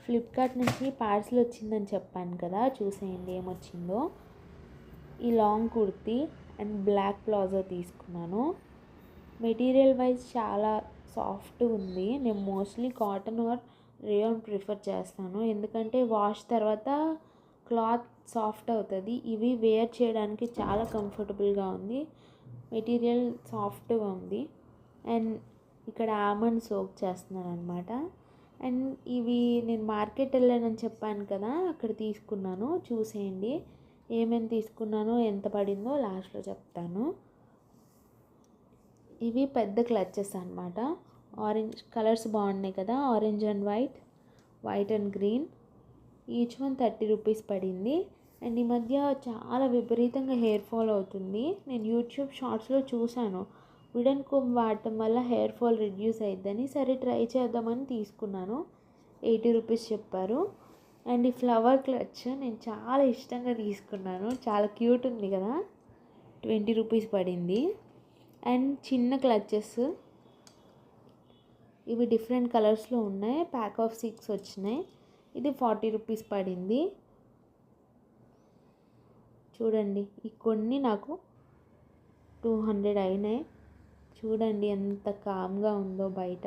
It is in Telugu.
ఫ్లిప్కార్ట్ నుంచి పార్సిల్ వచ్చిందని చెప్పాను కదా, చూసేయండి ఏమొచ్చిందో. ఈ long kurti and black palazzo తీసుకున్నాను. మెటీరియల్ వైజ్ చాలా సాఫ్ట్ ఉంది. నేను mostly cotton or rayon prefer చేస్తాను, ఎందుకంటే వాష్ తర్వాత క్లాత్ సాఫ్ట్ అవుతుంది. ఇవి వేర్ చేయడానికి చాలా కంఫర్టబుల్గా ఉంది. మెటీరియల్ సాఫ్ట్గా ఉంది. అండ్ ఇక్కడ ఆల్మండ్ సోక్ చేస్తున్నాను అనమాట. అండ్ ఇవి నేను మార్కెట్ వెళ్ళానని చెప్పాను కదా, అక్కడ తీసుకున్నాను. చూసేయండి ఏమేమి తీసుకున్నానో, ఎంత పడిందో లాస్ట్లో చెప్తాను. ఇవి పెద్ద క్లచెస్ అనమాట. ఆరెంజ్ కలర్స్ బాగున్నాయి కదా, orange and white and green. Each one 30 rupees పడింది. అండ్ ఈ మధ్య చాలా విపరీతంగా హెయిర్ ఫాల్ అవుతుంది. నేను యూట్యూబ్ షార్ట్స్లో చూశాను, వుడెన్ కోమ్ వాడటం వల్ల హెయిర్ ఫాల్ రిడ్యూస్ అయిద్దని. సరే ట్రై చేద్దామని తీసుకున్నాను. 80 రూపీస్ చెప్పారు. అండ్ ఈ ఫ్లవర్ క్లచ్ నేను చాలా ఇష్టంగా తీసుకున్నాను, చాలా క్యూట్ ఉంది కదా, 20 రూపీస్ పడింది. అండ్ చిన్న క్లచెస్ ఇవి డిఫరెంట్ కలర్స్లో ఉన్నాయి. ప్యాక్ ఆఫ్ 6 వచ్చినాయి. ఇది 40 రూపీస్ పడింది. చూడండి ఈ కొన్ని నాకు 200 అయినాయి. చూడండి ఎంత కామ్గా ఉందో బయట.